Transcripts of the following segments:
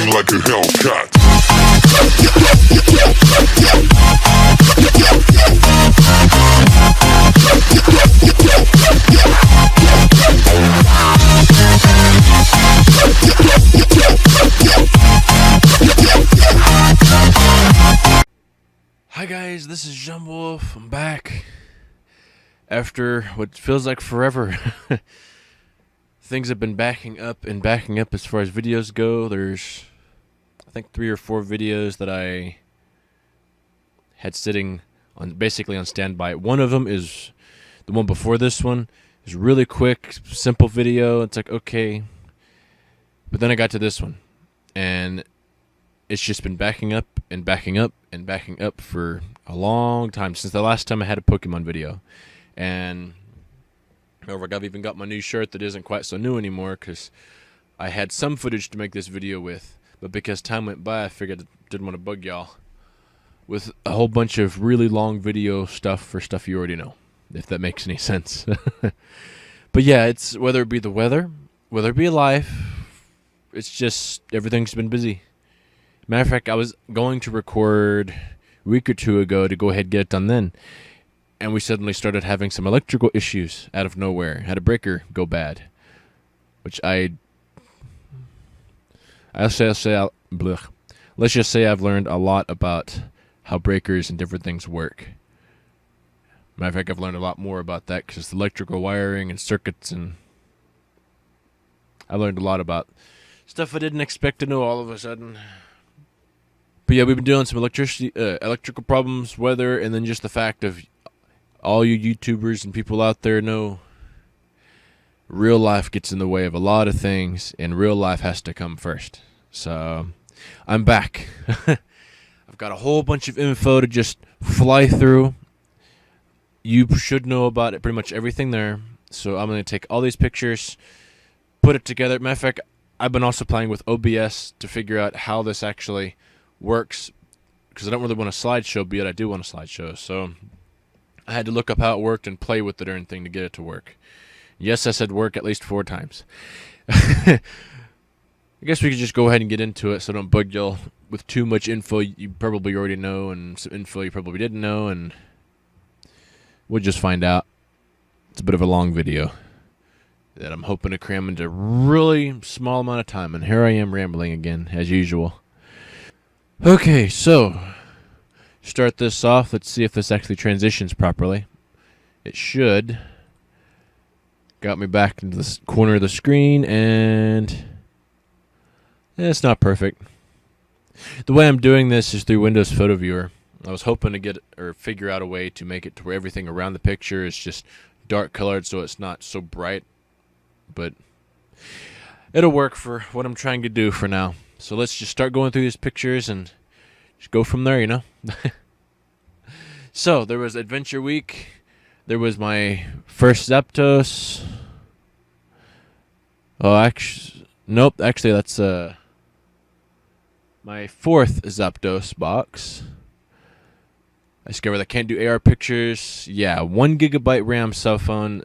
screaming like a Hellcat. Hi guys, this is Wolf. I'm back after what feels like forever. Things have been backing up as far as videos go. There's, I think, 3 or 4 videos that I had sitting on, basically on standby. One of them is the one before this one. It's really quick, simple video. It's like, okay. But then I got to this one, and it's just been backing up and backing up and backing up for a long time, since the last time I had a Pokemon video. And I've even got my new shirt that isn't quite so new anymore, because I had some footage to make this video with, but because time went by, I figured I didn't want to bug y'all with a whole bunch of really long video stuff for stuff you already know, if that makes any sense. But yeah, it's whether it be the weather, whether it be life, it's just everything's been busy. Matter of fact, I was going to record a week or 2 ago to go ahead and get it done then, and we suddenly started having some electrical issues out of nowhere. Had a breaker go bad, which let's just say I've learned a lot about how breakers and different things work. Matter of fact, I've learned a lot more about that because electrical wiring and circuits, and I learned a lot about stuff I didn't expect to know all of a sudden. But yeah, we've been dealing with some electrical problems, weather, and then just the fact of all you YouTubers and people out there know real life gets in the way of a lot of things, and real life has to come first. So I'm back. I've got a whole bunch of info to just fly through. You should know about it, pretty much everything there. So I'm going to take all these pictures, put it together. Matter of fact, I've been also playing with OBS to figure out how this actually works, because I don't really want a slideshow, but yet I do want a slideshow. So I had to look up how it worked and play with the darn thing to get it to work. Yes, I said work at least 4 times. I guess we could just go ahead and get into it, so don't bug y'all with too much info you probably already know, and some info you probably didn't know, and we'll just find out. It's a bit of a long video that I'm hoping to cram into a really small amount of time, and here I am rambling again, as usual. Okay, so start this off. Let's see if this actually transitions properly. It should. Got me back into the corner of the screen, and it's not perfect. The way I'm doing this is through Windows Photo Viewer. I was hoping to get or figure out a way to make it to where everything around the picture is just dark colored, so it's not so bright, but it'll work for what I'm trying to do for now. So let's just start going through these pictures and just go from there, you know. So there was Adventure Week. There was my first Zapdos. Oh, actually, nope. Actually, that's my 4th Zapdos box. I discovered I can't do AR pictures. Yeah, 1 GB RAM cell phone.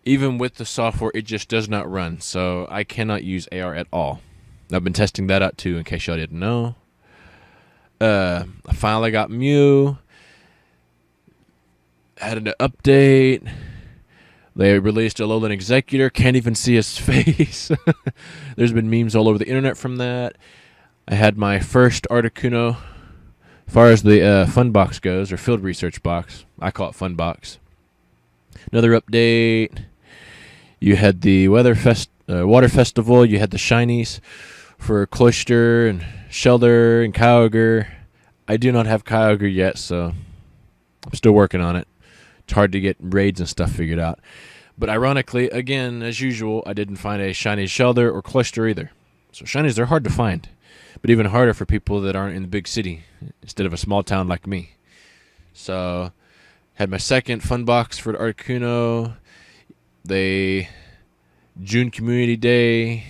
Even with the software, it just does not run. So I cannot use AR at all. I've been testing that out too, in case y'all didn't know. I finally got Mew. Had an update. They released a Alolan Executor. Can't even see his face. There's been memes all over the internet from that. I had my first Articuno. As far as the fun box goes, or field research box, I call it fun box. Another update. You had the water festival. You had the shinies for Cloyster and Shelder and Kyogre. I do not have Kyogre yet, so I'm still working on it. It's hard to get raids and stuff figured out. But ironically, again, as usual, I didn't find a shiny Shelder or Cloyster either. So shinies, they're hard to find, but even harder for people that aren't in the big city instead of a small town like me. So had my second fun box for the Articuno. June Community Day.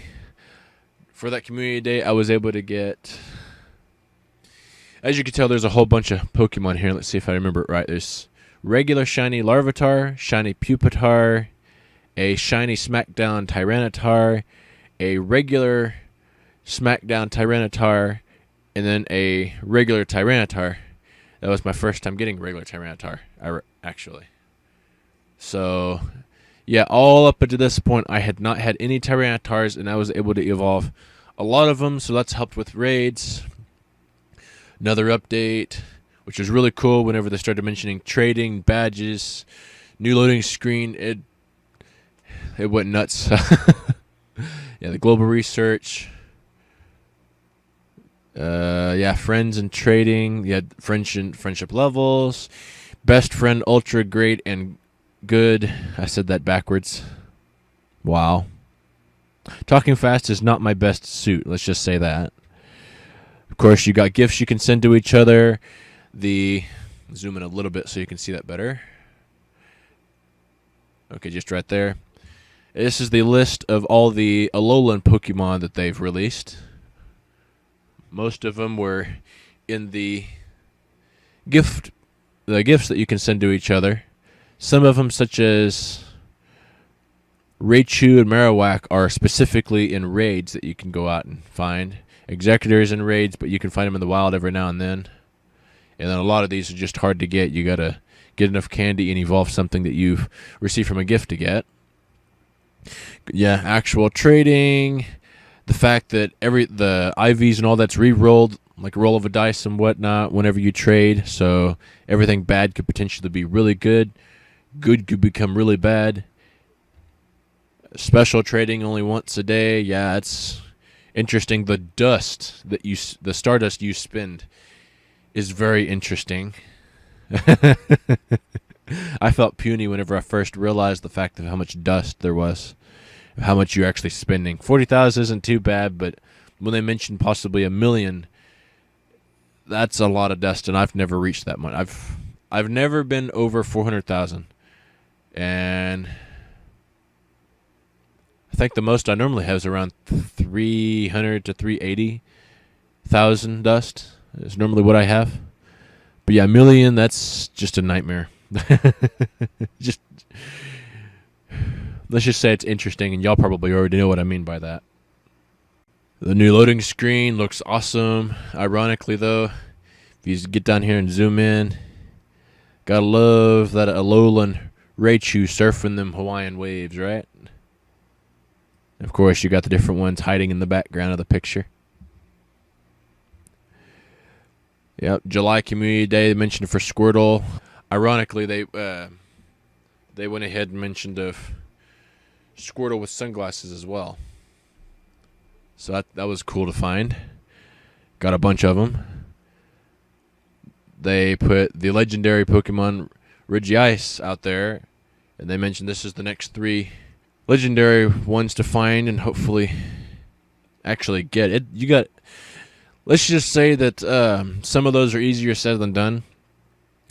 For that Community Day, I was able to get, as you can tell, there's a whole bunch of Pokemon here. Let's see if I remember it right. There's regular shiny Larvitar, shiny Pupitar, a shiny Smackdown Tyranitar, a regular Smackdown tyranitar, and then a regular tyranitar. That was my first time getting regular tyranitar, actually. So, yeah, all up until this point, I had not had any tyranitars, and I was able to evolve a lot of them, so that's helped with raids. Another update, which was really cool whenever they started mentioning trading, badges, new loading screen, it went nuts. Yeah, the global research. Friends and trading. You had friendship levels. Best friend, ultra, great, and good. I said that backwards. Wow. Talking fast is not my best suit. Let's just say that. Of course, you got gifts you can send to each other. Zoom in a little bit so you can see that better. Okay, just right there. This is the list of all the Alolan Pokemon that they've released. Most of them were in the gifts that you can send to each other. Some of them, such as Raichu and Marowak, are specifically in raids that you can go out and find. Executors in raids, but you can find them in the wild every now and then. And then a lot of these are just hard to get. You gotta get enough candy and evolve something that you've received from a gift to get. Yeah, actual trading. The fact that the IVs and all that's re-rolled, like a roll of a dice and whatnot, whenever you trade. So everything bad could potentially be really good. Good could become really bad. Special trading only once a day. Yeah, it's interesting. The stardust you spend is very interesting. I felt puny whenever I first realized the fact of how much dust there was, how much you're actually spending. 40,000 isn't too bad, but when they mentioned possibly 1 million, that's a lot of dust, and I've never reached that much. I've never been over 400,000, and I think the most I normally have is around 300 to 380,000 dust. Is normally what I have. But yeah, 1 million, that's just a nightmare. Just let's just say it's interesting, and y'all probably already know what I mean by that. The new loading screen looks awesome. Ironically, though, if you get down here and zoom in, gotta love that Alolan Raichu surfing them Hawaiian waves, right? Of course, you got the different ones hiding in the background of the picture. Yep, July Community Day mentioned for Squirtle. Ironically, they went ahead and mentioned of Squirtle with sunglasses as well. So that was cool to find. Got a bunch of them. They put the legendary Pokemon Regice out there, and they mentioned this is the next 3 legendary ones to find and hopefully actually get it. Let's just say that some of those are easier said than done.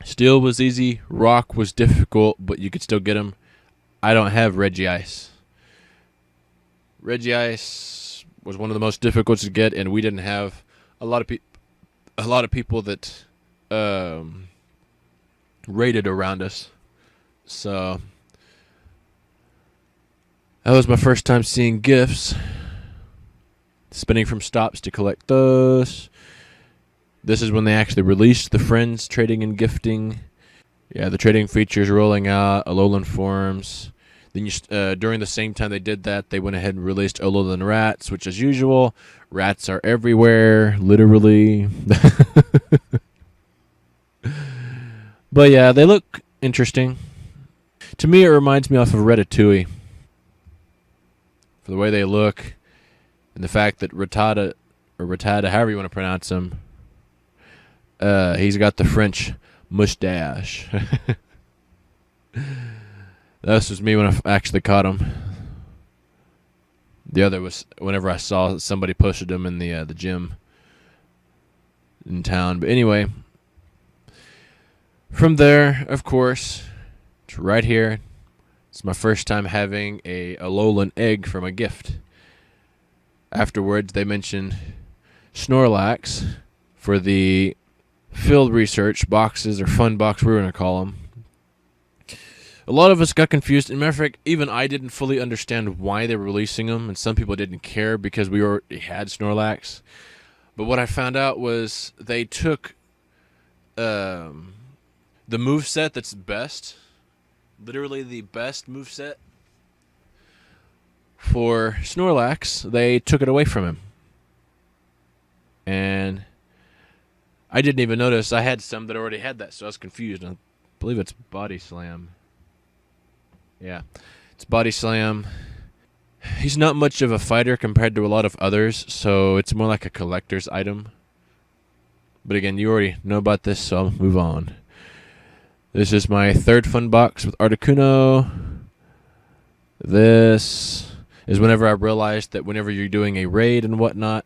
Steel was easy. Rock was difficult, but you could still get them. I don't have Regice. Regice was one of the most difficult to get, and we didn't have a lot of people that raided around us. So that was my first time seeing gifts. Spinning from stops to collect those. This is when they actually released the friends trading and gifting. Yeah, the trading features rolling out, Alolan forms. Then during the same time they did that, they went ahead and released Alolan rats, which as usual, rats are everywhere, literally. But yeah, they look interesting. To me, it reminds me off of Ratatouille. For the way they look, and the fact that Rattata, however you want to pronounce him, he's got the French mustache. This was me when I actually caught him. The other was whenever I saw somebody posted him in the gym in town. But anyway, from there, of course, it's right here. It's my first time having a Alolan egg from a gift. Afterwards, they mentioned Snorlax for the field research boxes, or fun box, we're going to call them. A lot of us got confused. As a matter of fact, even I didn't fully understand why they were releasing them, and some people didn't care because we already had Snorlax. But what I found out was they took the moveset that's best, literally the best moveset for Snorlax, they took it away from him. And I didn't even notice. I had some that already had that, so I was confused. I believe it's Body Slam. Yeah, it's Body Slam. He's not much of a fighter compared to a lot of others, so it's more like a collector's item. But again, you already know about this, so I'll move on. This is my third fun box with Articuno. This is whenever I realized that whenever you're doing a raid and whatnot,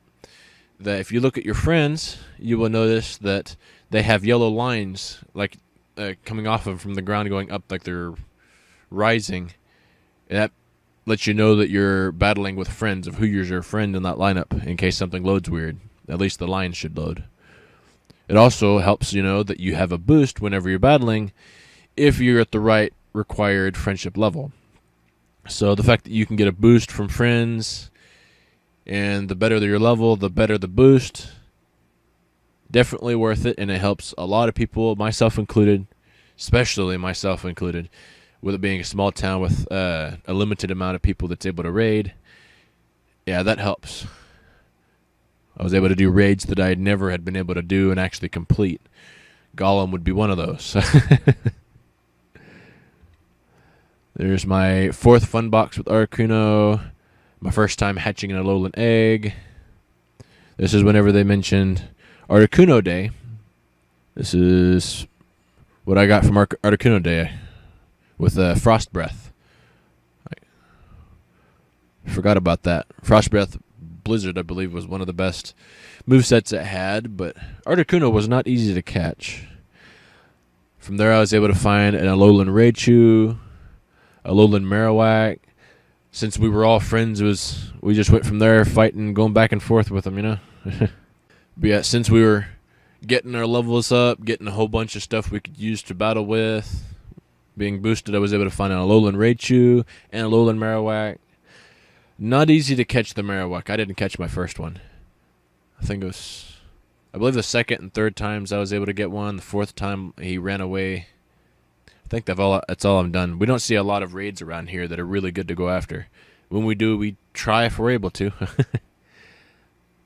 that if you look at your friends, you will notice that they have yellow lines like coming off of from the ground going up like they're rising. And that lets you know that you're battling with friends of who is your friend in that lineup in case something loads weird. At least the lines should load. It also helps you know that you have a boost whenever you're battling if you're at the right required friendship level. So the fact that you can get a boost from friends, and the better your level, the better the boost, definitely worth it, and it helps a lot of people, myself included, especially myself included, with it being a small town with a limited amount of people that's able to raid. Yeah, that helps. I was able to do raids that I never had been able to do and actually complete. Golem would be one of those. There's my fourth fun box with Articuno. My first time hatching an Alolan egg. This is whenever they mentioned Articuno Day. This is what I got from Articuno Day with Frost Breath. I forgot about that. Frost Breath Blizzard, I believe, was one of the best movesets it had, but Articuno was not easy to catch. From there, I was able to find an Alolan Raichu, Alolan Marowak. Since we were all friends, we just went from there fighting, going back and forth with them, you know. But yeah, since we were getting our levels up, getting a whole bunch of stuff we could use to battle with, being boosted, I was able to find an Alolan Raichu and a Alolan Marowak. Not easy to catch the Marowak. I didn't catch my first one. I believe the second and third times I was able to get one. The fourth time he ran away. I think that's all I've done. We don't see a lot of raids around here that are really good to go after. When we do, we try if we're able to.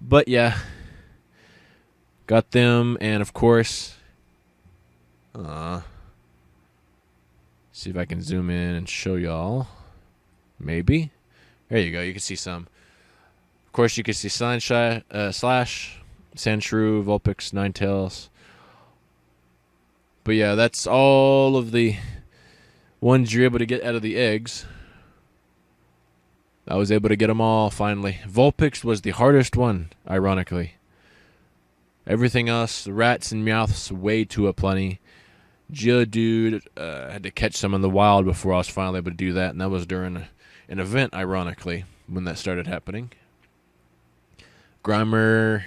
But yeah, got them, and of course, see if I can zoom in and show y'all. Maybe. There you go. You can see some. Of course, you can see Slash, Sandshrew, Vulpix, Ninetales. But yeah, that's all of the ones you're able to get out of the eggs. I was able to get them all, finally. Vulpix was the hardest one, ironically. Everything else, the rats and Meowths, way too aplenty. Geodude, had to catch some in the wild before I was finally able to do that, and that was during an event, ironically, when that started happening. Grimer,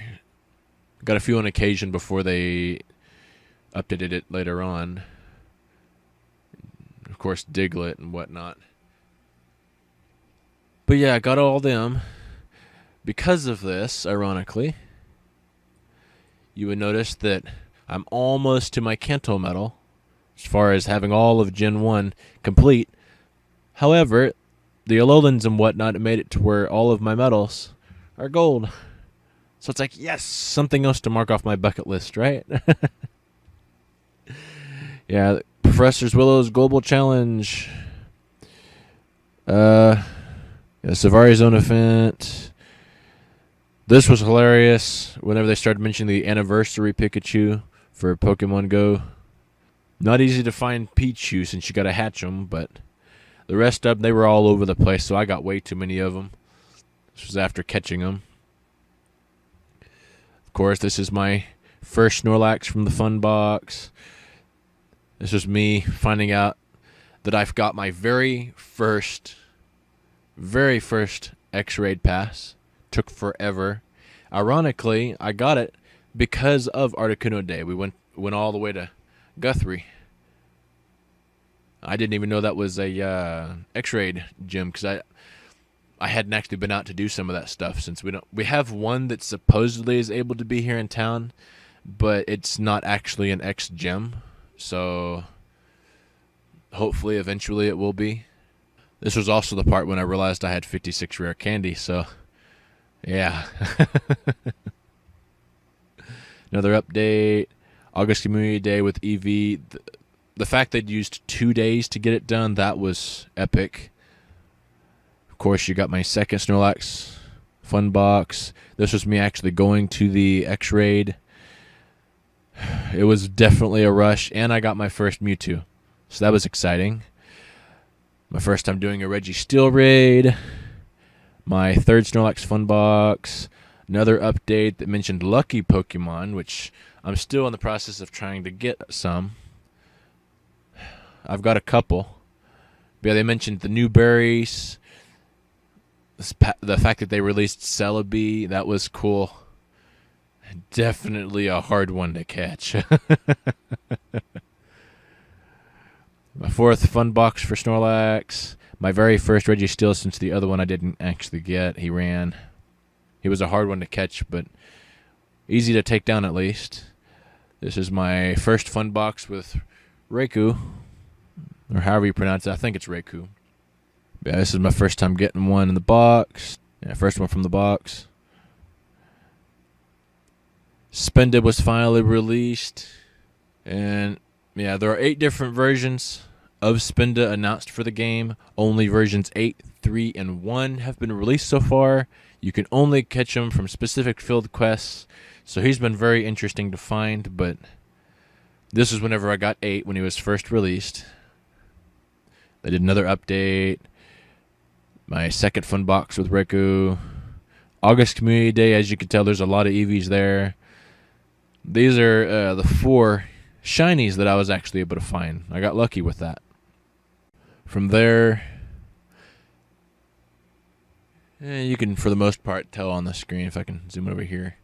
got a few on occasion before they updated it later on. Of course, Diglett and whatnot. But yeah, I got all them. Because of this, ironically, you would notice that I'm almost to my Kanto medal as far as having all of Gen 1 complete. However, the Alolans and whatnot made it to where all of my medals are gold. So it's like, yes, something else to mark off my bucket list, right? Yeah, Professor Willow's Global Challenge. The Savari Zone event. This was hilarious whenever they started mentioning the anniversary Pikachu for Pokemon Go. Not easy to find Pichu since you got to hatch them, but the rest of them, they were all over the place, so I got way too many of them. This was after catching them. Of course, this is my first Snorlax from the Fun Box. This was me finding out that I've got my very first X-Raid pass. Took forever. Ironically, I got it because of Articuno Day. We went all the way to Guthrie. I didn't even know that was a X-rayed gym because I hadn't actually been out to do some of that stuff since we have one that supposedly is able to be here in town, but it's not actually an X gym. So hopefully eventually it will be. This was also the part when I realized I had 56 rare candy, so yeah. Another update. August Community Day with EV. The fact they'd used 2 days to get it done, that was epic. Of course, you got my second Snorlax fun box. This was me actually going to the X-Raid. It was definitely a rush, and I got my first Mewtwo. So that was exciting. My first time doing a Registeel raid. My third Snorlax fun box. Another update that mentioned lucky Pokemon, which I'm still in the process of trying to get some. I've got a couple. But yeah, they mentioned the new berries. The fact that they released Celebi, that was cool. Definitely a hard one to catch. My fourth fun box for Snorlax. My very first Registeel since the other one I didn't actually get. He ran. He was a hard one to catch, but easy to take down at least. This is my first fun box with Raikou, or however you pronounce it. I think it's Raikou. Yeah, this is my first time getting one in the box. Yeah, first one from the box. Spended was finally released. And yeah, there are 8 different versions of Spinda announced for the game. Only versions 8, 3, and 1 have been released so far. You can only catch him from specific field quests. So he's been very interesting to find, but this is whenever I got 8 when he was first released. They did another update. My second fun box with Raikou. August Community Day, as you can tell, there's a lot of EVs there. These are the 4 shinies that I was actually able to find. I got lucky with that. From there, you can, for the most part, tell on the screen if I can zoom over here.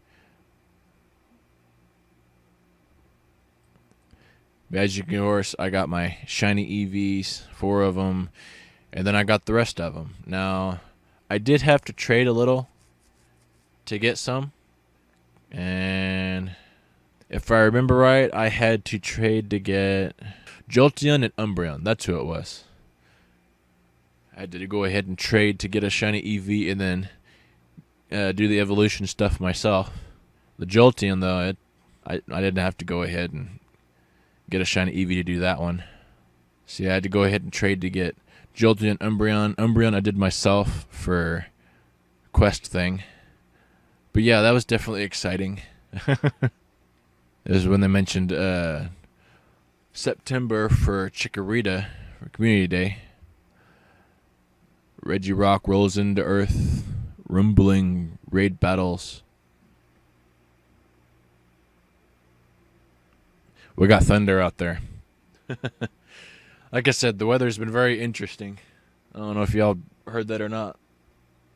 As you can notice, I got my shiny EVs, 4 of them, and then I got the rest of them. Now, I did have to trade a little to get some, and if I remember right, I had to trade to get Jolteon and Umbreon. That's who it was. I had to go ahead and trade to get a shiny EV and then do the evolution stuff myself. The Jolteon, though, I didn't have to go ahead and get a shiny EV to do that one. So yeah, I had to go ahead and trade to get Jolteon and Umbreon. Umbreon I did myself for quest thing. But yeah, that was definitely exciting. This is when they mentioned September for Chikorita for Community Day. Regirock rolls into Earth, rumbling raid battles. We got thunder out there. Like I said, the weather's been very interesting. I don't know if y'all heard that or not.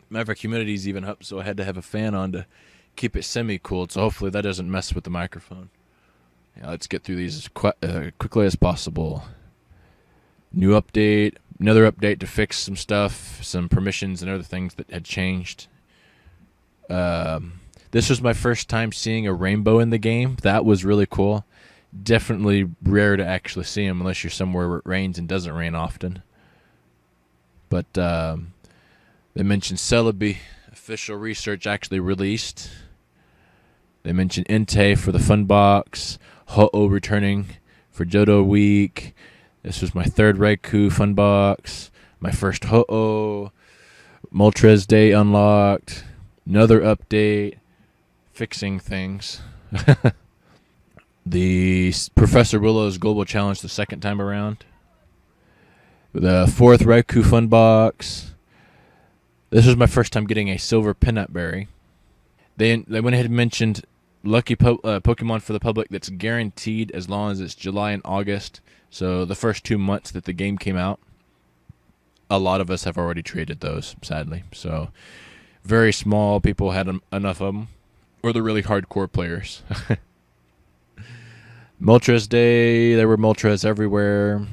Maverick humidity's even up, so I had to have a fan on to keep it semi-cooled, so hopefully that doesn't mess with the microphone. Yeah, let's get through these as quickly as possible. New update. Another update to fix some stuff, some permissions and other things that had changed. This was my first time seeing a rainbow in the game. That was really cool. Definitely rare to actually see them unless you're somewhere where it rains and doesn't rain often. But they mentioned Celebi. Official research actually released. They mentioned Entei for the fun box. Ho-Oh returning for Johto Week. This was my third Raikou fun box. My first Ho-Oh. Moltres Day unlocked. Another update. Fixing things. The Professor Willow's Global Challenge the second time around. The fourth Raikou fun box. This was my first time getting a silver peanut berry. They went ahead and mentioned lucky Pokemon for the public that's guaranteed as long as it's July and August. So the first 2 months that the game came out, a lot of us have already traded those, sadly. So very small people had enough of them, or the really hardcore players. Moltres Day, there were Moltres everywhere.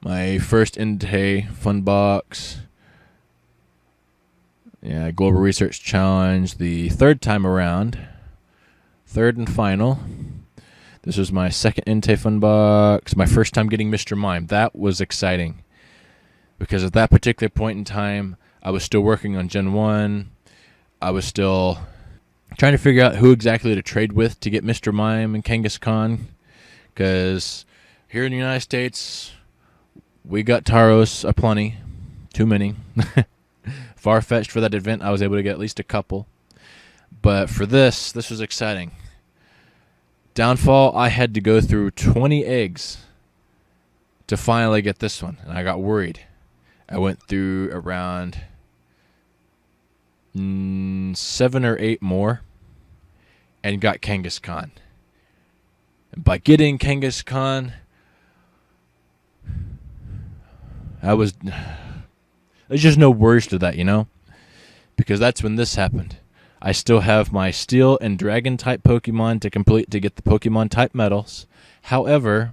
My first Entei fun box. Yeah, Global Research Challenge, the third time around. Third and final. This was my second Entei fun box. My first time getting Mr. Mime. That was exciting. Because at that particular point in time, I was still working on Gen 1. I was still trying to figure out who exactly to trade with to get Mr. Mime and Kangaskhan. Because here in the United States, we got Taros aplenty. Too many. Far-fetched for that event, I was able to get at least a couple. But for this was exciting. Downfall, I had to go through 20 eggs to finally get this one, and I got worried. I went through around 7 or 8 more and got Kangaskhan. And by getting Kangaskhan, there's just no words to that, you know? Because that's when this happened. I still have my Steel and Dragon type Pokemon to complete to get the Pokemon type medals. However,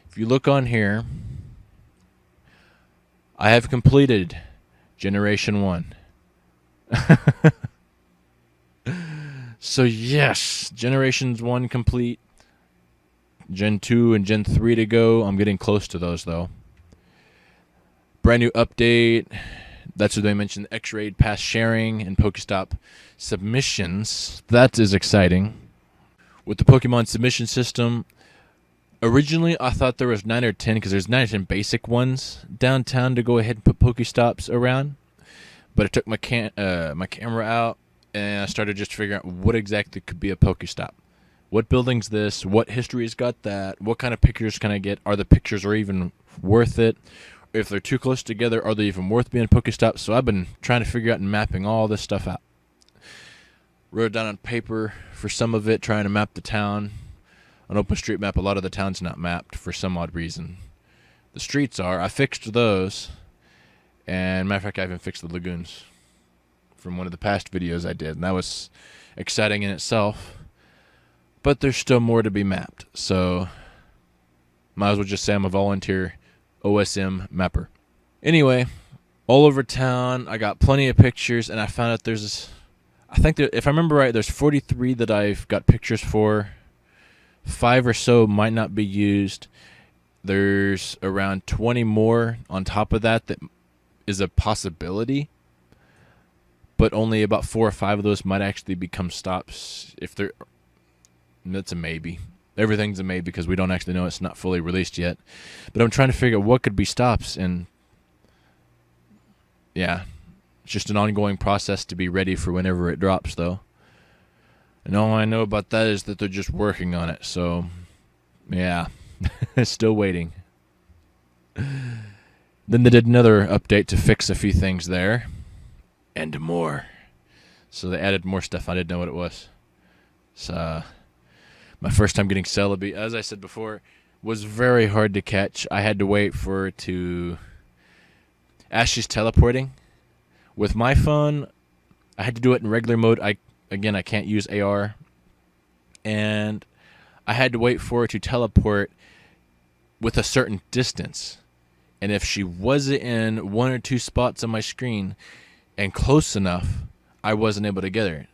if you look on here, I have completed Generation 1. So yes, Generations 1 complete. Gen 2 and Gen 3 to go. I'm getting close to those though. Brand new update. That's what they mentioned. X-Raid pass sharing and Pokestop submissions. That is exciting. With the Pokemon submission system, originally I thought there was 9 or 10 because there's 9 or 10 basic ones downtown to go ahead and put Pokestops around. But I took my camera out and I started just figuring out what exactly could be a Pokestop. What building's this? What history's got that? What kind of pictures can I get? Are the pictures even worth it? If they're too close together, are they even worth being Pokestops? So I've been trying to figure out and mapping all this stuff out. Wrote it down on paper for some of it, trying to map the town. On OpenStreetMap, a lot of the town's not mapped for some odd reason. The streets are. I fixed those. And matter of fact, I even fixed the lagoons from one of the past videos I did. And that was exciting in itself. But there's still more to be mapped. So might as well just say I'm a volunteer OSM mapper. Anyway, all over town, I got plenty of pictures, and I found out I think that if I remember right, there's 43 that I've got pictures for. 5 or so might not be used. There's around 20 more on top of that is a possibility, but only about 4 or 5 of those might actually become stops. That's a maybe. Everything's a maybe because we don't actually know. It's not fully released yet. But I'm trying to figure out what could be stops. And yeah, it's just an ongoing process to be ready for whenever it drops, though. And all I know about that is that they're just working on it. So, yeah, still waiting. Then they did another update to fix a few things there. And more. So they added more stuff. I didn't know what it was. So my first time getting Celebi, as I said before, was very hard to catch. I had to wait for it to... As she's teleporting. With my phone, I had to do it in regular mode. I can't use AR. And I had to wait for it to teleport with a certain distance. And if she wasn't in 1 or 2 spots on my screen and close enough, I wasn't able to get her.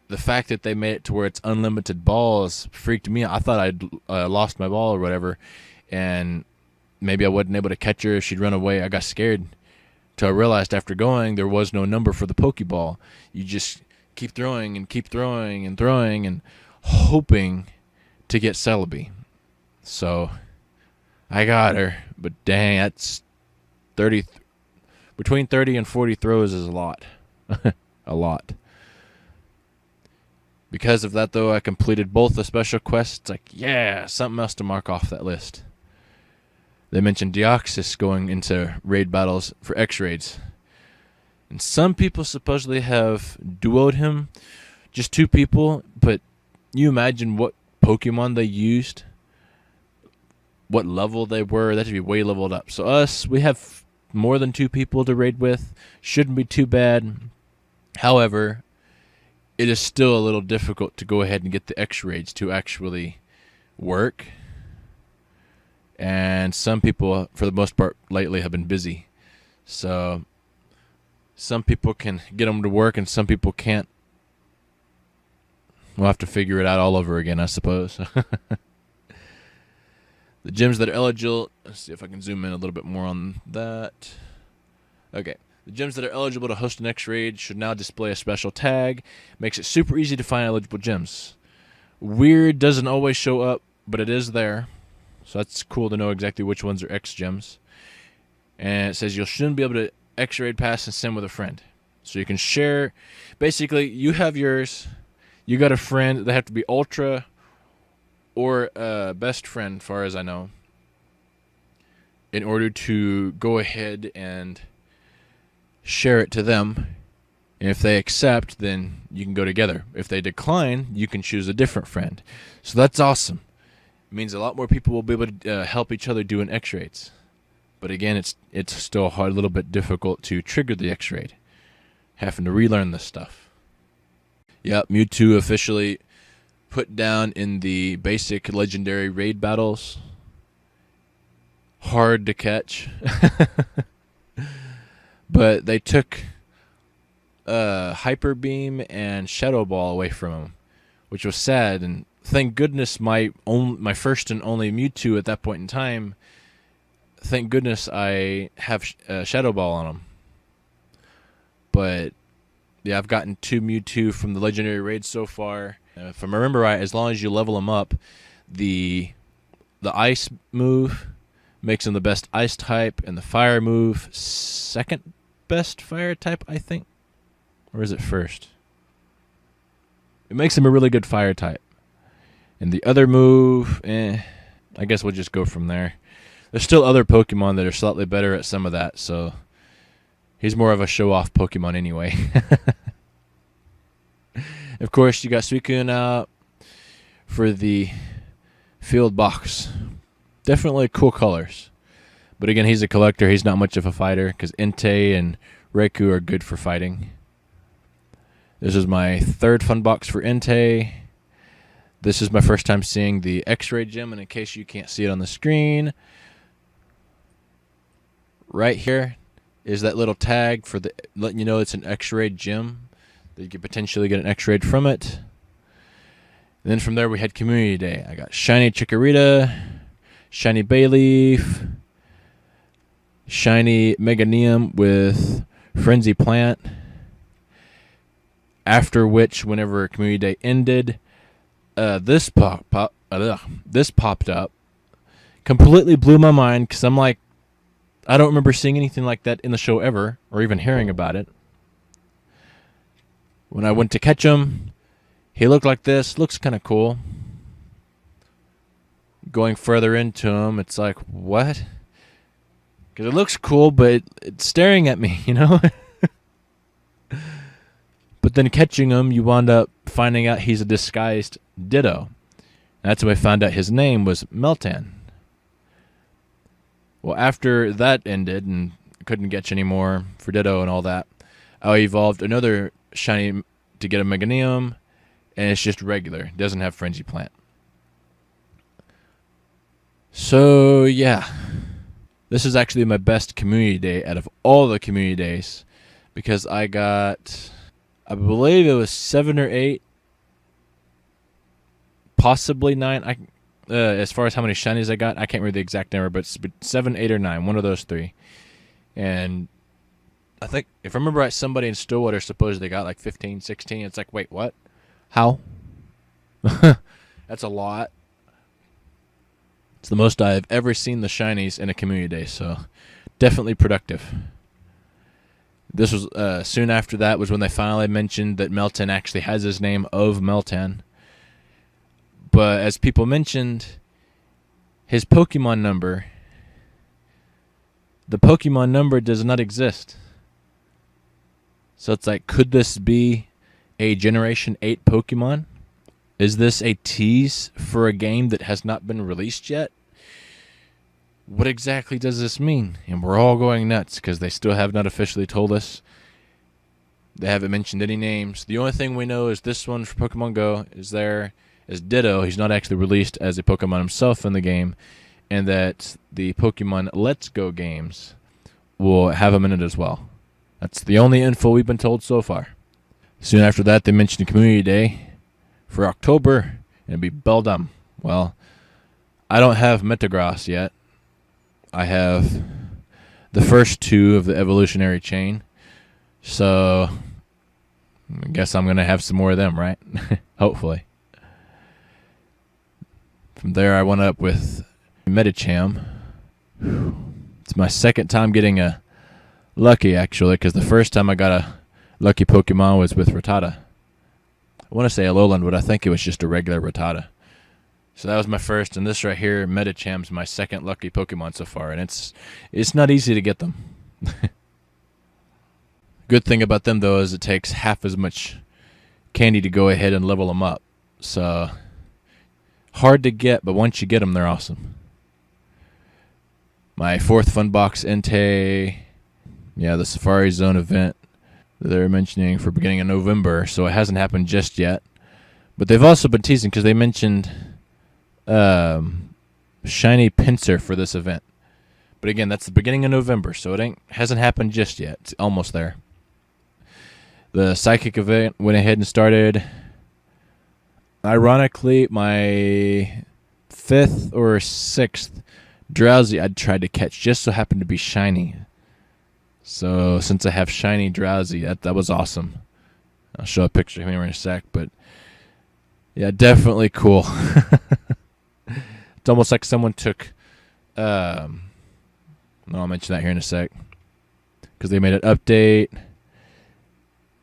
The fact that they made it to where it's unlimited balls freaked me out. I thought I'd lost my ball or whatever, and maybe I wasn't able to catch her if she'd run away. I got scared till I realized after going there was no number for the Pokeball. You just keep throwing and keep throwing and throwing and hoping to get Celebi. So I got her, but dang, that's 30. Between 30 and 40 throws is a lot. A lot. Because of that, though, I completed both the special quests. Like, yeah, something else to mark off that list. They mentioned Deoxys going into raid battles for X-Raids. And some people supposedly have duoed him. Just 2 people. But you imagine what Pokemon they used. What level they were. That should be way leveled up. So us, we have more than 2 people to raid with. Shouldn't be too bad. However, it is still a little difficult to go ahead and get the X-Raids to actually work. and some people, for the most part, lately have been busy. So some people can get them to work, and some people can't. We'll have to figure it out all over again, I suppose. The gyms that are eligible, let's see if I can zoom in a little bit more on that. Okay. The gyms that are eligible to host an X-Raid should now display a special tag. Makes it super easy to find eligible gyms. Weird doesn't always show up, but it is there. So that's cool to know exactly which ones are X gyms. And it says you shouldn't be able to X-Raid pass and send with a friend. So you can share. Basically, you have yours. You got a friend. They have to be ultra or best friend, far as I know, in order to go ahead and share it to them. And if they accept, then you can go together. If they decline, you can choose a different friend. So that's awesome. It means a lot more people will be able to help each other do an X-Raids. But again, it's still a little bit difficult to trigger the X-Raid. Having to relearn this stuff. Yep, Mewtwo officially put down in the basic legendary raid battles. Hard to catch. But they took Hyper Beam and Shadow Ball away from him, which was sad. And thank goodness my first and only Mewtwo at that point in time, thank goodness I have Shadow Ball on him. But yeah, I've gotten 2 Mewtwo from the legendary raids so far. If I remember right, as long as you level them up, the ice move makes him the best ice type, and the fire move second best fire type, I think. Or is it first? It makes him a really good fire type. And the other move, I guess we'll just go from there. There's still other Pokemon that are slightly better at some of that, so he's more of a show-off Pokemon anyway. Of course, you got Suicune out for the field box. Definitely cool colors. But again, he's a collector. He's not much of a fighter because Entei and Raikou are good for fighting. This is my third fun box for Entei. This is my first time seeing the X-Ray gem, and in case you can't see it on the screen, right here is that little tag for letting you know it's an X-Ray gem. That you could potentially get an X-Ray from it. And then from there we had Community Day. I got Shiny Chikorita, Shiny Bayleaf, Shiny Meganium with Frenzy Plant. After which, whenever Community Day ended, this popped up. Completely blew my mind because I'm like, I don't remember seeing anything like that in the show ever, or even hearing about it. When I went to catch him, he looked like this. Looks kind of cool. Going further into him, it's like, what? Because it looks cool, but it's staring at me, you know? But then catching him, you wound up finding out he's a disguised Ditto. That's when I found out his name was Meltan. Well, after that ended and couldn't catch any more for Ditto and all that, I evolved another shiny to get a Meganium, and it's just regular. It doesn't have Frenzy Plant. So, yeah. This is actually my best Community Day out of all the Community Days, because I got, I believe it was 7 or 8, possibly 9. As far as how many shinies I got, I can't remember the exact number, but 7, 8, or 9, one of those 3. And I think, if I remember right, somebody in Stillwater supposedly got like 15, 16. It's like, wait, what? How? That's a lot. It's the most I've ever seen the shinies in a Community Day, so definitely productive. This was soon after that was when they finally mentioned that Meltan actually has his name of Meltan. But as people mentioned, his Pokemon number, the Pokemon number does not exist. So it's like, could this be a Generation 8 Pokemon? Is this a tease for a game that has not been released yet? What exactly does this mean? And we're all going nuts because they still have not officially told us. They haven't mentioned any names. The only thing we know is this one for Pokemon Go is there as Ditto. He's not actually released as a Pokemon himself in the game. and that the Pokemon Let's Go games will have them in it as well. That's the only info we've been told so far. Soon after that, they mentioned a Community Day for October, and it'd be Beldum. Well, I don't have Metagross yet. I have the first two of the evolutionary chain, so I guess I'm going to have some more of them, right? Hopefully. From there, I went up with Medicham. It's my second time getting a lucky, actually, because the first time I got a lucky Pokemon was with Rattata. I want to say Alolan, but I think it was just a regular Rattata. So that was my first, and this right here, Medicham's my second lucky Pokemon so far, and it's not easy to get them. Good thing about them, though, is it takes half as much candy to go ahead and level them up. So, hard to get, but once you get them, they're awesome. My fourth Fun Box Entei, yeah, the Safari Zone event that they're mentioning for beginning of November, so it hasn't happened just yet. But they've also been teasing, because they mentioned Shiny Pinsir for this event. But again, that's the beginning of November, so it hasn't happened just yet. It's almost there. The Psychic event went ahead and started. Ironically, my fifth or sixth Drowsy I'd tried to catch just so happened to be shiny. So since I have shiny Drowsy, that was awesome. I'll show a picture here in a sec, but yeah, definitely cool. It's almost like someone took no, I'll mention that here in a sec, because they made an update.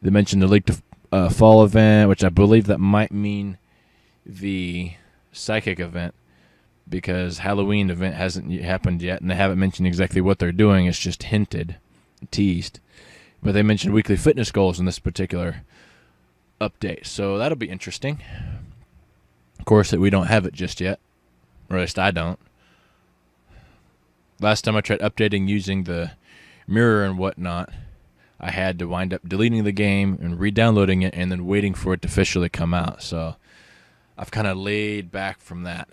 They mentioned the leaked fall event, which I believe that might mean the Psychic event, because Halloween event hasn't happened yet, and they haven't mentioned exactly what they're doing. It's just hinted, teased. But they mentioned weekly fitness goals in this particular update, so that'll be interesting. Of course, we don't have it just yet, or at least I don't. Last time I tried updating using the mirror and whatnot, I had to wind up deleting the game and re-downloading it and then waiting for it to officially come out. So I've kind of laid back from that.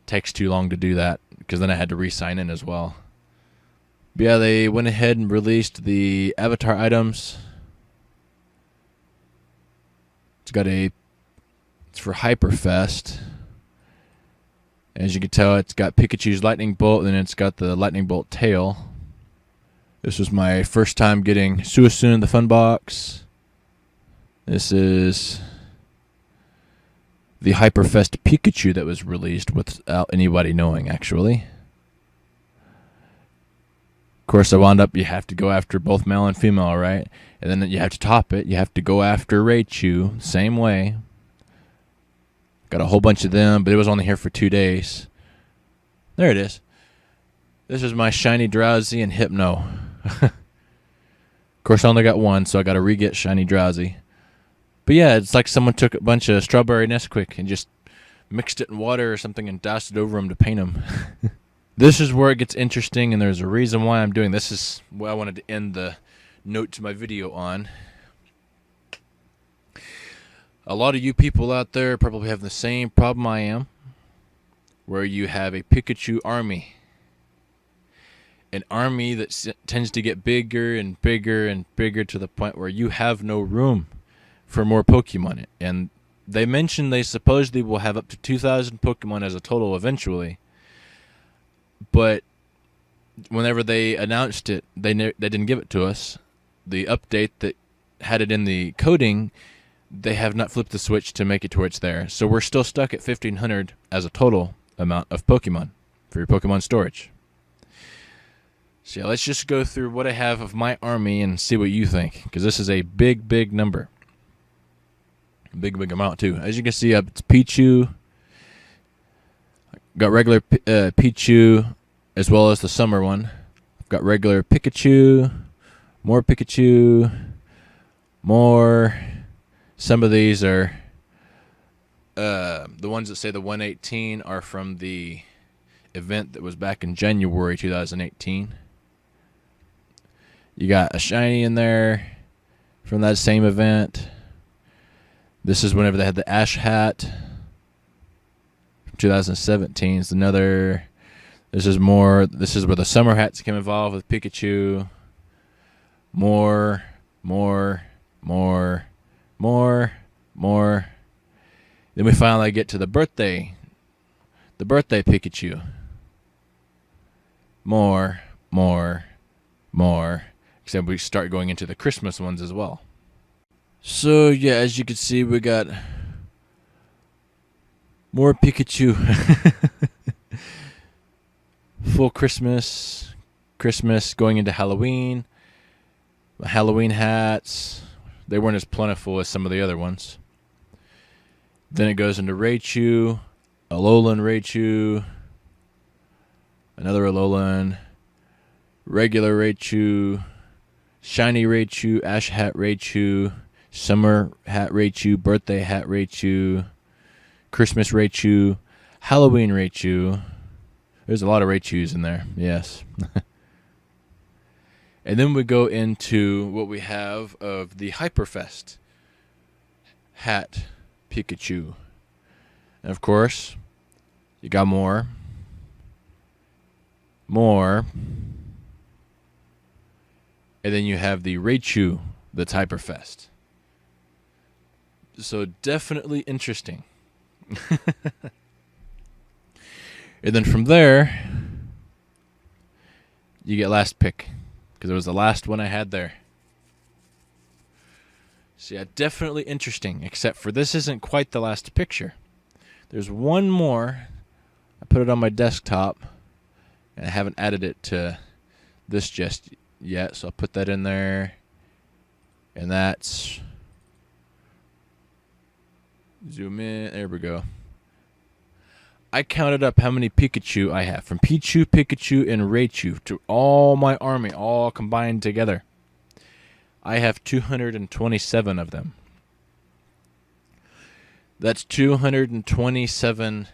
Takes too long to do that, because then I had to re-sign in as well. But yeah, they went ahead and released the avatar items. It's for Hyperfest. As you can tell, it's got Pikachu's Lightning Bolt, and then it's got the Lightning Bolt tail. This was my first time getting Suicune in the Fun Box. This is the Hyperfest Pikachu that was released without anybody knowing, actually. Of course, I wound up, you have to go after both male and female, right? And then you have to top it. You have to go after Raichu, same way. Got a whole bunch of them, but it was only here for 2 days. There it is. This is my shiny Drowsy and Hypno. Of course, I only got one, so I got to re-get shiny Drowsy. But yeah, it's like someone took a bunch of strawberry Nesquik and just mixed it in water or something and doused it over them to paint them. This is where it gets interesting, and there's a reason why I'm doing this. This is what I wanted to end the note to my video on. A lot of you people out there probably have the same problem I am, where you have a Pikachu army. An army that tends to get bigger and bigger and bigger to the point where you have no room for more Pokemon. And they mentioned they supposedly will have up to 2,000 Pokemon as a total eventually. But whenever they announced it, they didn't give it to us. The update that had it in the coding, they have not flipped the switch to make it to where it's there. So we're still stuck at 1,500 as a total amount of Pokemon for your Pokemon storage. So yeah, let's just go through what I have of my army and see what you think, because this is a big, big number. Big, big amount, too. As you can see, it's Pichu. Got regular Pichu, as well as the summer one. I've got regular Pikachu, more Pikachu, more. Some of these are, the ones that say the 118 are from the event that was back in January 2018. You got a shiny in there from that same event. This is whenever they had the Ash Hat from 2017. It's another. This is more. This is where the summer hats came involved with Pikachu. More. Then we finally get to the birthday Pikachu. More. Except we start going into the Christmas ones as well. So yeah, as you can see, we got more Pikachu. Full Christmas going into Halloween. Halloween hats. They weren't as plentiful as some of the other ones. Then it goes into Raichu, Alolan Raichu, another Alolan, regular Raichu, shiny Raichu, ash hat Raichu, summer hat Raichu, birthday hat Raichu, Christmas Raichu, Halloween Raichu. There's a lot of Raichus in there, yes. And then we go into what we have of the Hyperfest hat Pikachu. And of course, you got more. And then you have the Raichu that's Hyperfest. So definitely interesting. And then from there, you get last pick, because it was the last one I had there. So yeah, definitely interesting, except for this isn't quite the last picture. There's one more. I put it on my desktop, and I haven't added it to this just yet, so I'll put that in there. And that's... zoom in. There we go. I counted up how many Pikachu I have. From Pichu, Pikachu, and Raichu to all my army, all combined together. I have 227 of them. That's 227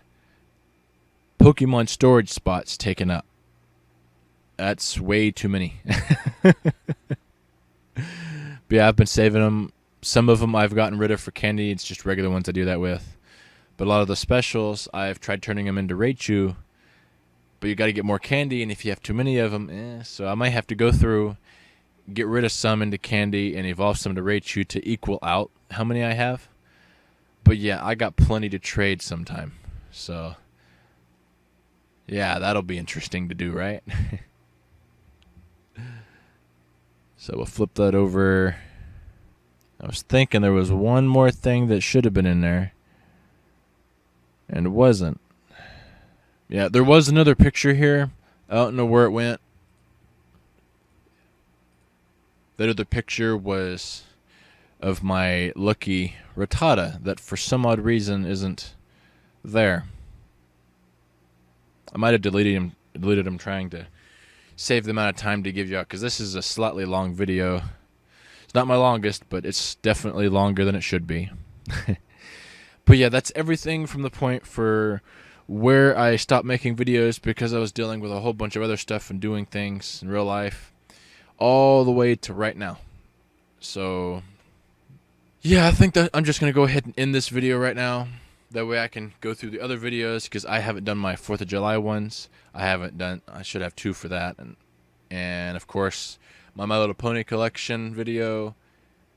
Pokemon storage spots taken up. That's way too many. But yeah, I've been saving them. Some of them I've gotten rid of for candy. It's just regular ones I do that with. But a lot of the specials, I've tried turning them into Raichu. But you got to get more candy, and if you have too many of them, so I might have to go through, get rid of some into candy, and evolve some to Raichu to equal out how many I have. But yeah, I got plenty to trade sometime. So yeah, that'll be interesting to do, right? So we'll flip that over. I was thinking there was one more thing that should have been in there, and wasn't. Yeah, there was another picture here. I don't know where it went. That other picture was of my lucky Rattata that for some odd reason isn't there. I might have deleted him trying to save the amount of time to give you out, because this is a slightly long video. It's not my longest, but it's definitely longer than it should be. But yeah, that's everything from the point for where I stopped making videos because I was dealing with a whole bunch of other stuff and doing things in real life, all the way to right now. So yeah, I think that I'm just going to go ahead and end this video right now. That way I can go through the other videos, because I haven't done my 4th of July ones. I should have 2 for that. And of course, my Little Pony collection video,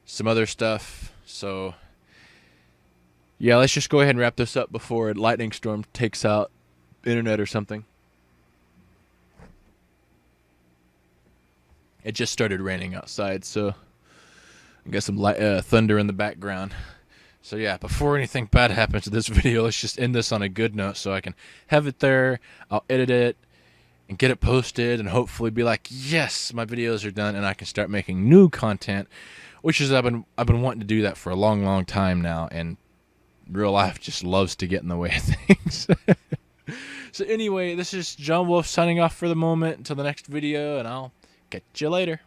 some other stuff. So yeah, let's just go ahead and wrap this up before a lightning storm takes out internet or something. It just started raining outside, so I got some thunder in the background. So yeah, before anything bad happens to this video, let's just end this on a good note so I can have it there. I'll edit it and get it posted and hopefully be like, yes, my videos are done, and I can start making new content, which is I've been wanting to do that for a long, long time now, and real life just loves to get in the way of things. So anyway, this is John Wolf signing off for the moment until the next video, and I'll catch you later.